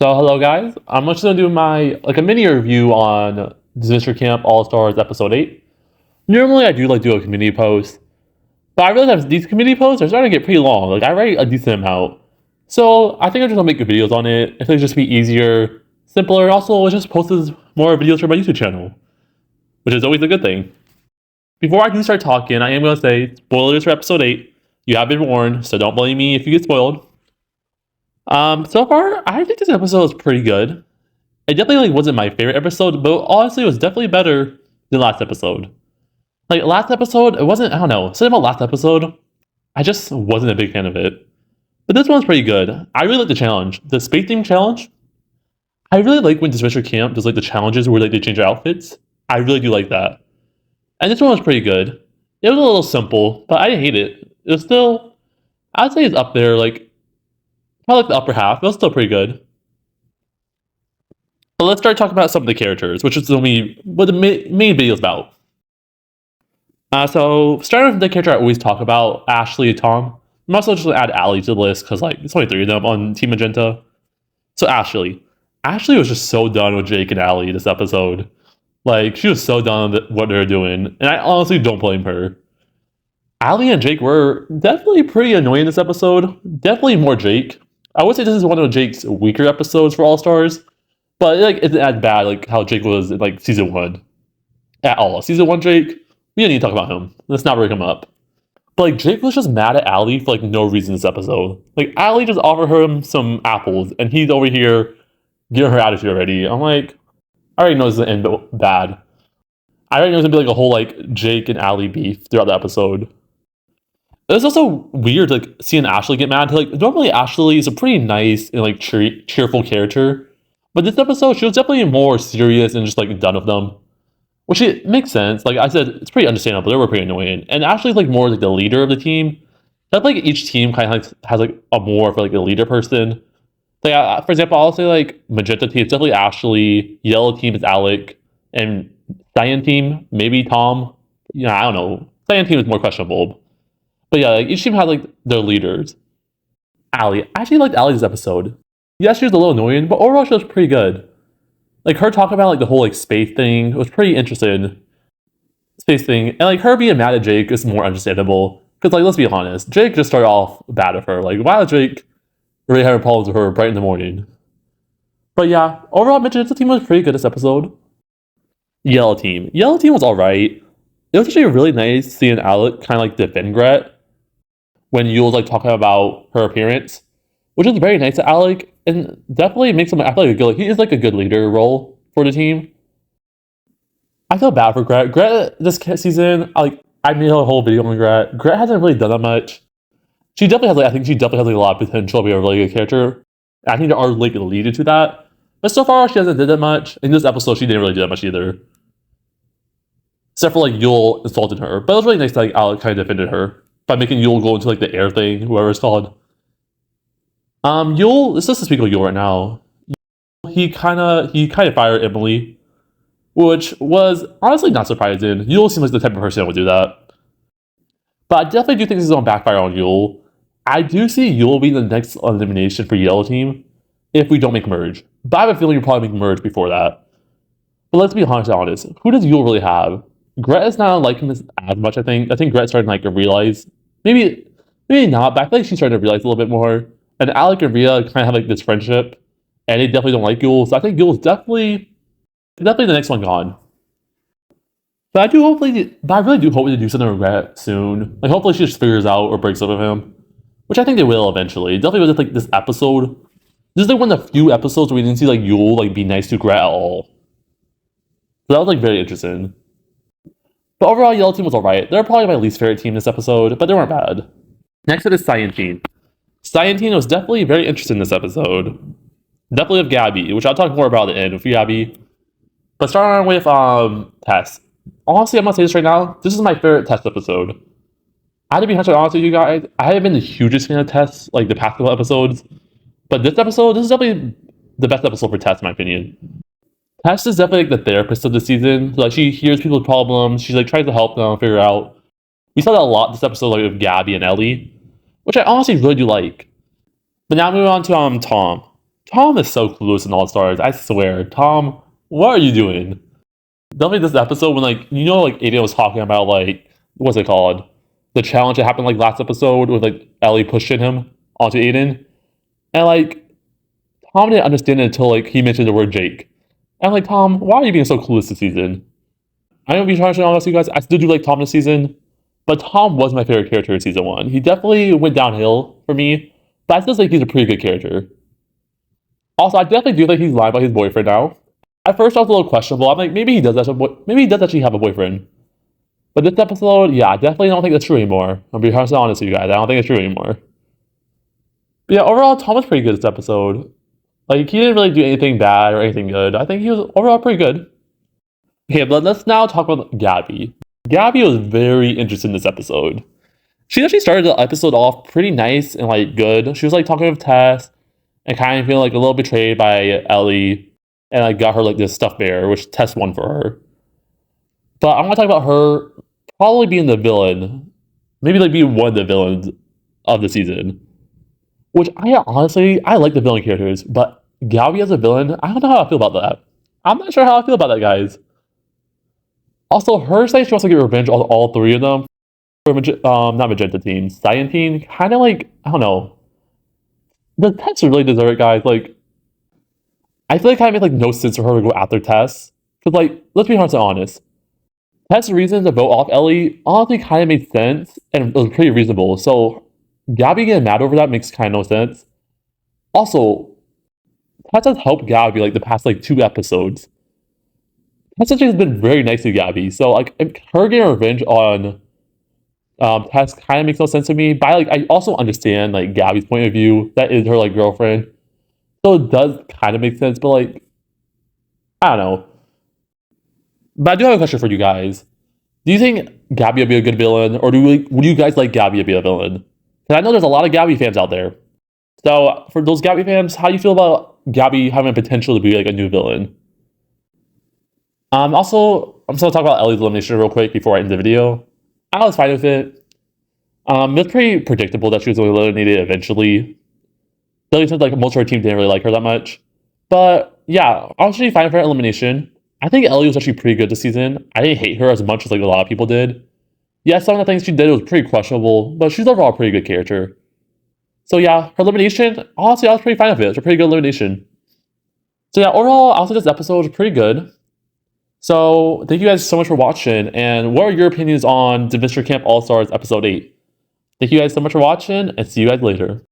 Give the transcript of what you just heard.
So hello guys, I'm just gonna do my a mini review on Disventure Camp All Stars Episode 8. Normally I do do a community post, but I realize that these community posts are starting to get pretty long. I write a decent amount. So I think I'm just gonna make videos on it. I think it'll just be easier, simpler. Also, it just posts more videos for my YouTube channel, which is always a good thing. Before I do start talking, I am gonna say spoilers for episode 8. You have been warned, so don't blame me if you get spoiled. So far, I think this episode was pretty good. It definitely wasn't my favorite episode, but honestly, it was definitely better than last episode. Last episode, it wasn't. I don't know. Something about last episode, I just wasn't a big fan of it. But this one's pretty good. I really like the challenge, the space theme challenge. I really like when Disventure Camp does the challenges where they change their outfits. I really do like that. And this one was pretty good. It was a little simple, but I didn't hate it. It was still, I'd say it's up there, probably the upper half. It was still pretty good. But let's start talking about some of the characters, which is what the main video is about. So starting with the character I always talk about, Ashley and Tom. I'm also just gonna add Allie to the list because it's only 3 of them on Team Magenta. So Ashley was just so done with Jake and Allie this episode. She was so done with what they were doing, and I honestly don't blame her. Allie and Jake were definitely pretty annoying this episode. Definitely more Jake. I would say this is one of Jake's weaker episodes for All Stars, but it isn't as bad how Jake was in season 1 at all. Season 1 Jake, we don't need to talk about him. Let's not bring him up. But Jake was just mad at Allie for no reason this episode. Allie just offered him some apples, and he's over here giving her attitude already. I'm I already know this is gonna end bad. I already know it's gonna be a whole Jake and Allie beef throughout the episode. It was also weird seeing Ashley get mad. Normally Ashley is a pretty nice and cheerful character, but this episode she was definitely more serious and just done with them. Which it makes sense. I said, it's pretty understandable. They were pretty annoying. And Ashley's more the leader of the team. I feel each team kind of has a more of a leader person. For example, I'll say Magenta team, it's definitely Ashley. Yellow team is Alec. And Cyan team, maybe Tom. I don't know. Cyan team is more questionable. But yeah, each team had their leaders. Allie. I actually liked Allie's episode. Yeah, she was a little annoying, but overall she was pretty good. Her talking about the whole space thing was pretty interesting. Space thing. And her being mad at Jake is more understandable. Because let's be honest, Jake just started off bad with her. Why is Jake really having problems with her bright in the morning? But yeah, overall Magenta team was pretty good this episode. Yellow team. Yellow team was alright. It was actually really nice seeing Alec kind of defend Grat when Yule was talking about her appearance, which is very nice to Alec and definitely makes him. I feel he is a good leader role for the team. I feel bad for Grat. Grat this season, I made a whole video on Grat. Grat hasn't really done that much. She definitely has I think she definitely has a lot of potential to be a really good character. I think there are leaded to that, but so far she hasn't did that much. In this episode, she didn't really do that much either. Except for Yule insulted her. But it was really nice that Alec kind of defended her by making Yule go into the air thing, whoever it's called. Yule, let's just speak of Yule right now. He kinda fired Emily, which was honestly not surprising. Yule seems like the type of person that would do that. But I definitely do think this is gonna backfire on Yule. I do see Yule being the next elimination for Yellow team if we don't make merge. But I have a feeling we'll probably make merge before that. But let's be honest. Who does Yule really have? Grat is not him as much, I think. I think Grat's starting to realize. Maybe not, but I feel she's starting to realize a little bit more. And Alec and Rhea kind of have this friendship. And they definitely don't like Yule. So I think Yule's definitely the next one gone. But I really do hope they do something with Grat soon. Hopefully she just figures out or breaks up with him. Which I think they will eventually. Definitely was just this episode. This is one of the few episodes where we didn't see Yule be nice to Grat at all. So that was very interesting. But overall, Yellow team was alright. They're probably my least favorite team this episode, but they weren't bad. Next up is Cyan team. Cyan team was definitely very interesting in this episode. Definitely with Gabby, which I'll talk more about at the end with Gabby. But starting with Tess. Honestly, I'm gonna say this right now. This is my favorite Tess episode. I had to be honest with you guys. I haven't been the hugest fan of Tess the past couple episodes. But this is definitely the best episode for Tess, in my opinion. Tess is definitely the therapist of the season. She hears people's problems. She tries to help them figure out. We saw that a lot this episode with Gabby and Ellie, which I honestly really do like. But now moving on to Tom. Tom is so clueless in All Stars. I swear, Tom, what are you doing? Definitely this episode when like Aiden was talking about like what's it called? The challenge that happened like last episode with like Ellie pushing him onto Aiden. And like Tom didn't understand it until like he mentioned the word Jake. And I'm like, Tom, why are you being so clueless this season? I know be trying to be honest with you guys, I still do like Tom this season, but Tom was my favorite character in season one. He definitely went downhill for me, but I still think he's a pretty good character. Also, I definitely do think he's lying about his boyfriend now. At first, I was a little questionable. I'm like, maybe he does maybe he does actually have a boyfriend. But this episode, yeah, I definitely don't think that's true anymore. I'll be honest with you guys. I don't think it's true anymore. But yeah, overall, Tom was pretty good this episode. Like, he didn't really do anything bad or anything good. I think he was overall pretty good. Okay, but let's now talk about Gabby. Gabby was very interesting this episode. She actually started the episode off pretty nice and like good. She was like talking with Tess and kind of feeling like a little betrayed by Ellie and like got her like this stuffed bear, which Tess won for her. But I want to talk about her probably being the villain, maybe like being one of the villains of the season. Which I like the villain characters, but Gabby as a villain, I don't know how I feel about that. I'm not sure how I feel about that, guys. Also, her saying she wants to get revenge on all three of them, not Magenta Team, Cyan Team, kind of like, I don't know. Does Tess really deserve it, guys? Like, I feel like it kind of makes like no sense for her to go after Tess. Because, like, let's be honest. Tess' reason to vote off Ellie honestly kind of made sense and was pretty reasonable. So, Gabby getting mad over that makes kind of no sense. Also, Tess has helped Gabby like the past like 2 episodes. Tess actually has been very nice to Gabby. So, like, her getting revenge on Tess kind of makes no sense to me. But I also understand like Gabby's point of view. That is her like girlfriend. So it does kind of make sense, but like, I don't know. But I do have a question for you guys. Do you think Gabby would be a good villain, or would you guys like Gabby to be a villain? Because I know there's a lot of Gabby fans out there. So for those Gabby fans, how do you feel about Gabby having the potential to be like a new villain? Also, I'm just gonna talk about Ellie's elimination real quick before I end the video. I was fine with it. It's pretty predictable that she was eliminated eventually. Really, since like most of her team didn't really like her that much. But yeah, I was actually fine for her elimination. I think Ellie was actually pretty good this season. I didn't hate her as much as like a lot of people did. Yeah, some of the things she did was pretty questionable, but she's overall a pretty good character. So yeah, her elimination, honestly, I was pretty fine with it. It's a pretty good elimination. So yeah, overall, I would say this episode was pretty good. So thank you guys so much for watching. And what are your opinions on Disventure Camp All Stars episode 8? Thank you guys so much for watching, and see you guys later.